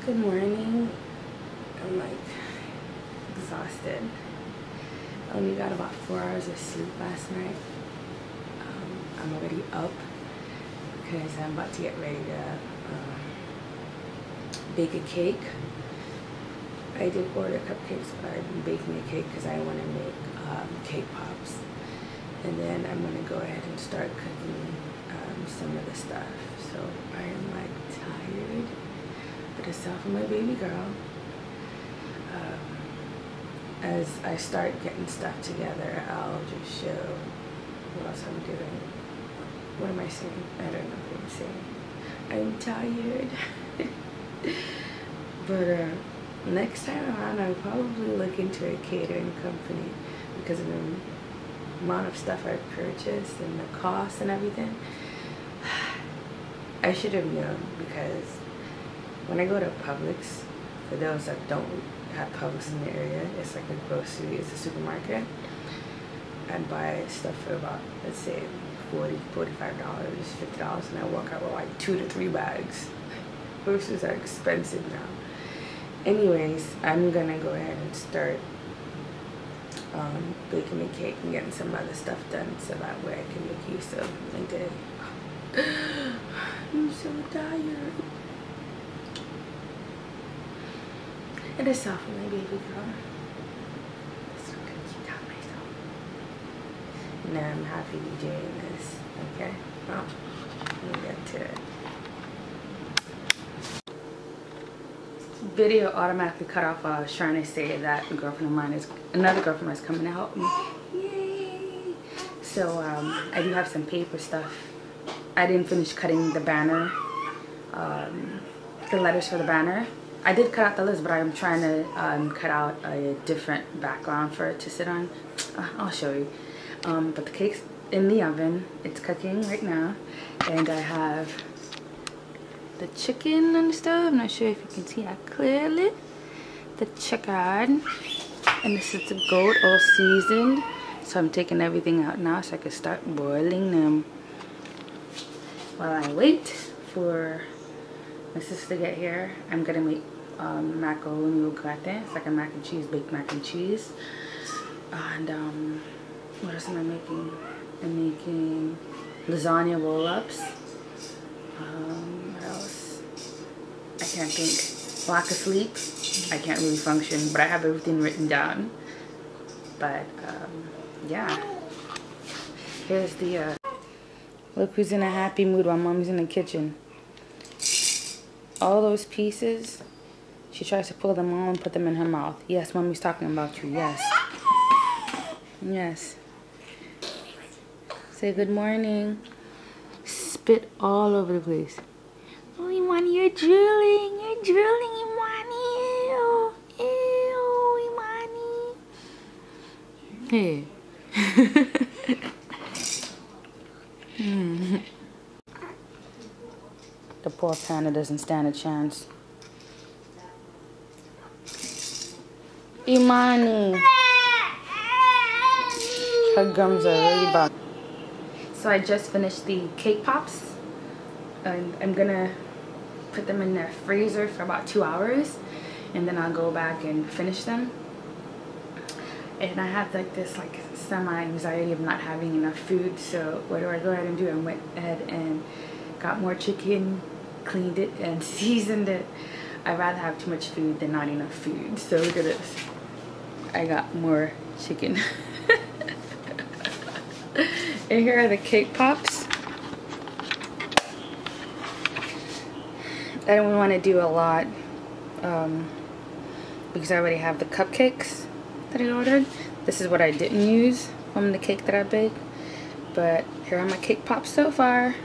Good morning. I'm like exhausted. I only got about 4 hours of sleep last night. I'm already up because I'm about to get ready to bake a cake. I did order cupcakes, but I'm baking a cake because I want to make cake pops. And then I'm going to go ahead and start cooking some of the stuff. So I am like tired, but aside from my baby girl, as I start getting stuff together, I'll just show what else I'm doing. What am I saying? I don't know what I'm saying. I'm tired. But next time around, I'll probably look into a catering company because of the amount of stuff I've purchased and the cost and everything. I should have known, because when I go to Publix, for those that don't have Publix in the area, it's like a grocery, it's a supermarket. I'd buy stuff for about, let's say, $40, $45, $50, and I walk out with like 2 to 3 bags. Groceries are expensive now. Anyways, I'm gonna go ahead and start baking a cake and getting some other stuff done so that way I can make use of my day. I'm so tired. It is soft for my baby girl. So I'm gonna keep down myself. Now I'm happy to be doing this. Okay? Well, let me get to it. Video automatically cut off while I was trying to say that another girlfriend of mine is coming to help me. Yay! So I do have some paper stuff. I didn't finish cutting the banner, the letters for the banner. I did cut out the list, but I'm trying to cut out a different background for it to sit on. I'll show you. But the cake's in the oven. It's cooking right now, and I have the chicken on the stove. I'm not sure if you can see that clearly. The chicken, and this is the goat, all seasoned. So I'm taking everything out now so I can start boiling them. While I wait for my sister to get here, I'm gonna make macaroni au gratin. It's like a mac and cheese, baked mac and cheese. And what else am I making? I'm making lasagna roll-ups. What else? I can't think. Lack of sleep. I can't really function, but I have everything written down. But yeah. Here's the look who's in a happy mood while Mommy's in the kitchen. All those pieces, she tries to pull them all and put them in her mouth. Yes, Mommy's talking about you. Yes. Yes. Say good morning. Spit all over the place. Oh, Imani, you're drooling. You're drooling, Imani. Ew. Ew, Imani. The poor panda doesn't stand a chance. Imani. Her gums are really bad. So I just finished the cake pops. And I'm gonna put them in the freezer for about 2 hours. And then I'll go back and finish them. And I have like this like semi-anxiety of not having enough food. So what do I go ahead and do? I went ahead and got more chicken, cleaned it, and seasoned it. I'd rather have too much food than not enough food. So look at this. I got more chicken. And here are the cake pops. I don't want to do a lot because I already have the cupcakes that I ordered. This is what I didn't use from the cake that I baked. But here are my cake pops so far.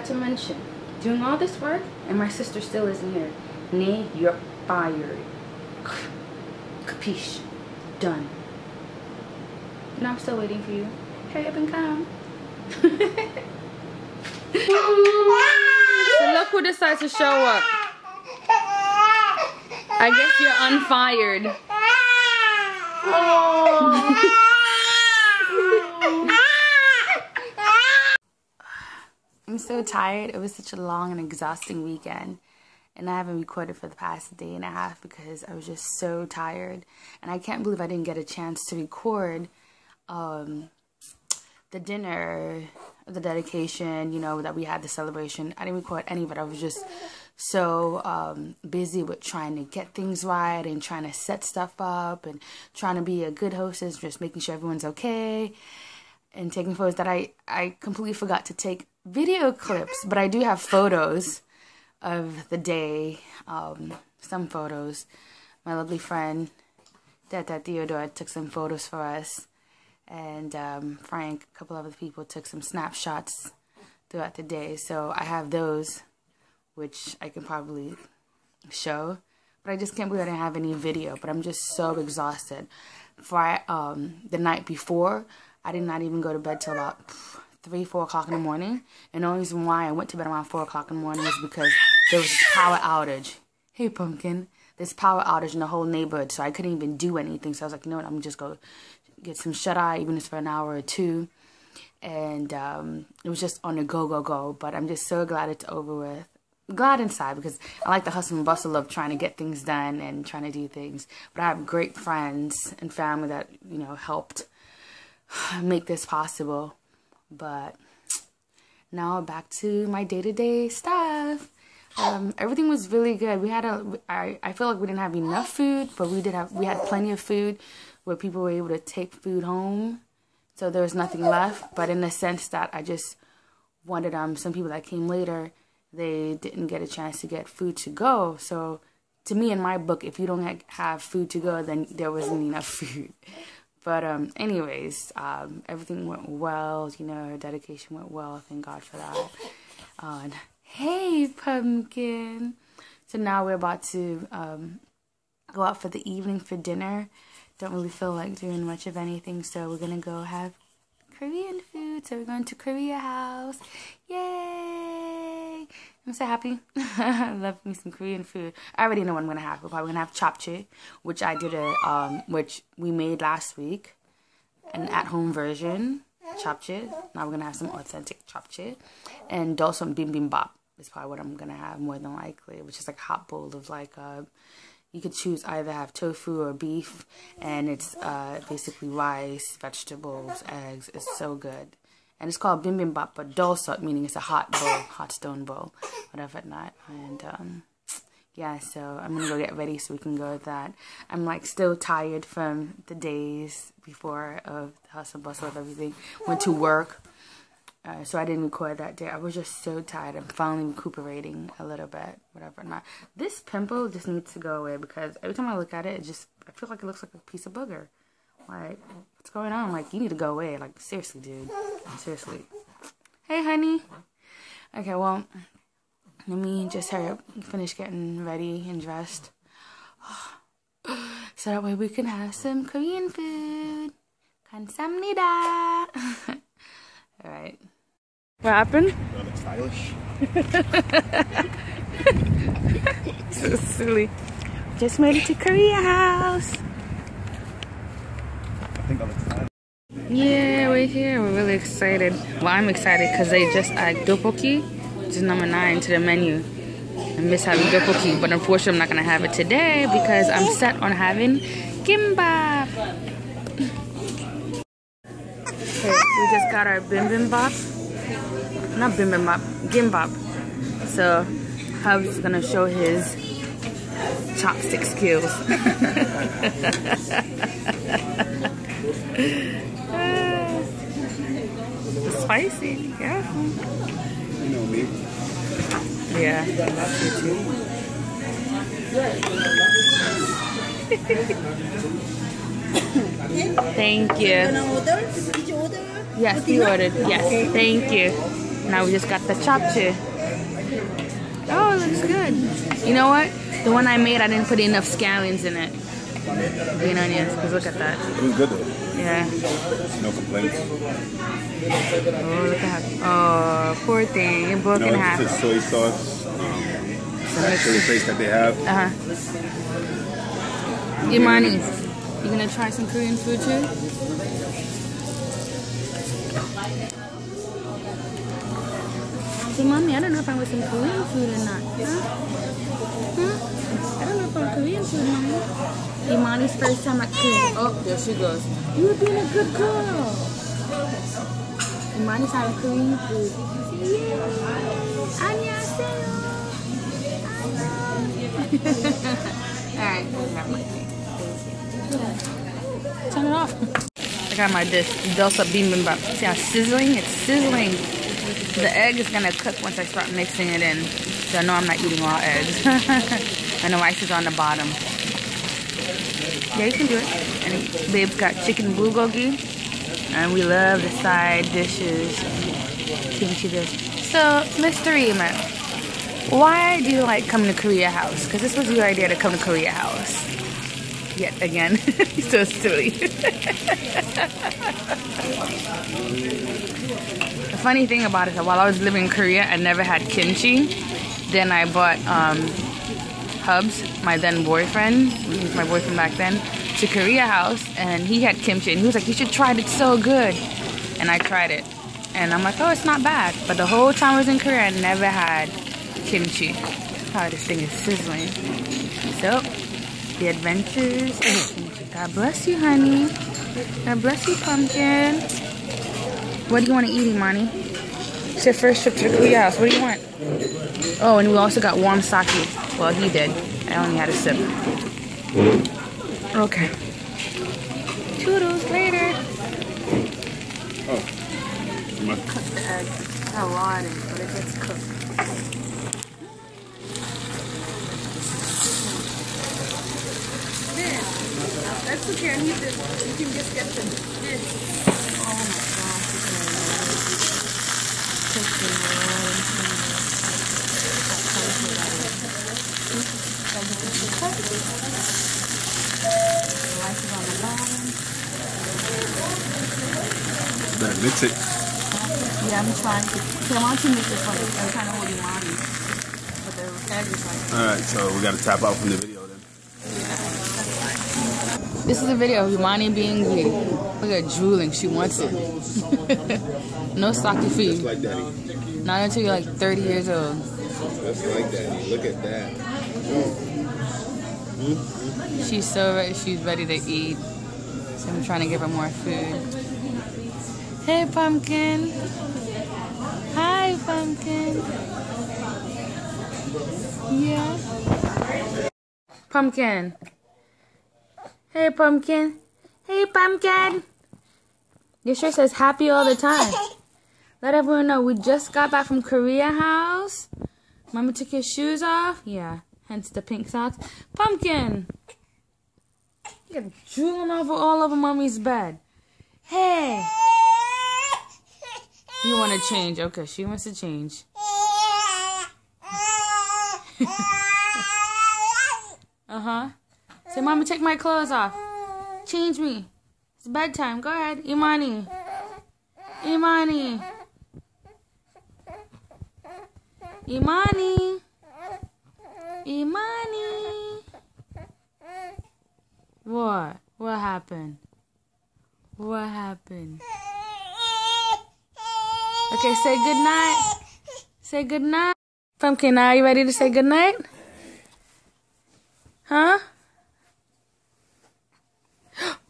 To mention, doing all this work and my sister still isn't here. Nee, you're fired. Capiche? Done. No, I'm still waiting for you. Hurry up and come. So look who decides to show up. I guess you're unfired. I'm so tired. It was such a long and exhausting weekend. And I haven't recorded for the past day and a half because I was just so tired. And I can't believe I didn't get a chance to record the dinner, the dedication, you know, that we had, the celebration. I didn't record any of it. I was just so busy with trying to get things right and trying to set stuff up and trying to be a good hostess, just making sure everyone's okay and taking photos that I completely forgot to take video clips. But I do have photos of the day, some photos. My lovely friend Teta Theodore took some photos for us, and Frank, a couple other people took some snapshots throughout the day. So I have those, which I can probably show, but I just can't believe I didn't have any video. But I'm just so exhausted. For the night before, I did not even go to bed till about 3-4 o'clock in the morning, and the only reason why I went to bed around 4 o'clock in the morning is because there was this power outage. Hey, Pumpkin. This power outage in the whole neighborhood, so I couldn't even do anything. So I was like, you know what, I'm just go get some shut-eye, even if it's for an hour or two. And it was just on the go. But I'm just so glad it's over with. Glad inside, because I like the hustle and bustle of trying to get things done and trying to do things. But I have great friends and family that, you know, helped make this possible. But now back to my day-to-day stuff. Everything was really good. We had I feel like we didn't have enough food, but we had plenty of food where people were able to take food home. So there was nothing left. But in the sense that I just wanted some people that came later, they didn't get a chance to get food to go. So to me, in my book, if you don't have food to go, then there wasn't enough food. But anyways, everything went well. You know, her dedication went well. Thank God for that. And hey, Pumpkin. So now we're about to go out for the evening for dinner. Don't really feel like doing much of anything, so we're gonna go have Korean food. So we're going to Korea House. Yay! I'm so happy. I love me some Korean food. I already know what I'm gonna have. We're probably gonna have japchae, which I did which we made last week, an at-home version japchae. Now we're gonna have some authentic japchae, and also some bibimbap is probably what I'm gonna have more than likely, which is like a hot bowl of like you could choose either have tofu or beef, and it's basically rice, vegetables, eggs. It's so good. And it's called bibimbap, but dolsot, meaning it's a hot bowl, hot stone bowl, whatever not. And yeah, so I'm gonna go get ready so we can go with that. I'm like still tired from the days before of the hustle bustle of everything. Went to work, so I didn't record that day. I was just so tired. I'm finally recuperating a little bit, whatever not. This pimple just needs to go away because every time I look at it, I feel like it looks like a piece of booger. Like, what's going on? Like, you need to go away. Like, seriously, dude. Seriously. Hey, honey. Okay, well, let me just hurry up and finish getting ready and dressed. So that way we can have some Korean food. 감사합니다. Alright. What happened? That looks stylish. So silly. Just made it to Korea House. I think that looks stylish. Yeah, we're here. We're really excited. Well, I'm excited because they just added tteokbokki, which is number 9, to the menu. I miss having tteokbokki, but unfortunately I'm not going to have it today because I'm set on having gimbap. Okay, we just got our bibimbap. Not bibimbap, gimbap. So, Hubs is going to show his chopstick skills. Spicy, careful. You know me. Yeah, you too. Thank you. Did you order? Yes, we ordered. Yes, okay. Thank you. Now we just got the japchae. Oh, it looks good. You know what? The one I made, I didn't put enough scallions in it. Green onions, because look at that. It was good though. Yeah. No complaints. Oh, look at that. Oh, poor thing. It broke in half. This is soy sauce. That chili paste that they have. Imani, you gonna try some Korean food too? Say, Mommy, I don't know if I want some Korean food or not. Huh? I don't know if I'm Korean food, Mommy. Imani's first time at Korea. Oh, there she goes. You're being a good girl. Imani's having Korean food. Yeah. Annyeonghaseyo. Alright, let me have my thing. Turn it off. I got my dish. Dose up bibimbap. See how sizzling? It's sizzling. The egg is gonna cook once I start mixing it in. So I know I'm not eating all eggs. And the rice is on the bottom. Yeah, you can do it. And babe's got chicken bulgogi. And we love the side dishes. Kimchi dish. So, Mr. Rima, why do you like coming to Korea House? Because this was your idea to come to Korea House. Yet again. So silly. The funny thing about it is that while I was living in Korea, I never had kimchi. Then I bought Hubs, my then boyfriend, he was my boyfriend back then, to Korea House, and he had kimchi, and he was like, you should try it, it's so good. And I tried it, and I'm like, oh, it's not bad. But the whole time I was in Korea, I never had kimchi. Oh, this thing is sizzling. So, the adventures of kimchi. God bless you, honey. God bless you, pumpkin. What do you want to eat, Imani? It's your first trip to the Korea House. What do you want? Oh, and we also got warm sake. Well, he did. I only had a sip. Okay. Toodles later. Oh. Cook the egg. It's not raw in it, but it gets cooked. This. That's okay. I need this. You can just get this. Oh my Better mix it. Yeah, I'm trying to. I want to mix this one. I'm trying to hold Imani. But the egg is like. Alright, so we gotta tap out from the video then. This is a video of Imani being weird. Look at her drooling. She wants it. No sake for you. Just like daddy. Not until you're like 30 years old. Just like daddy. Look at that. She's so ready. She's ready to eat. So I'm trying to give her more food. Hey, pumpkin. Hi, pumpkin. Yeah. Pumpkin. Hey, pumpkin. Hey, pumpkin. Your shirt says happy all the time. Let everyone know we just got back from Korea House. Mama took your shoes off. Yeah, hence the pink socks. Pumpkin. You're drooling all over Mommy's bed. Hey. You want to change? Okay, she wants to change. Uh-huh. Say, Mama, take my clothes off. Change me. It's bedtime. Go ahead. Imani. Imani. Imani. Imani. What? What happened? What happened? Okay, say good night. Say good night. Pumpkin, are you ready to say good night? Huh?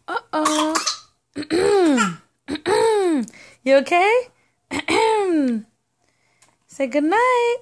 Uh-oh. You okay? Say good night.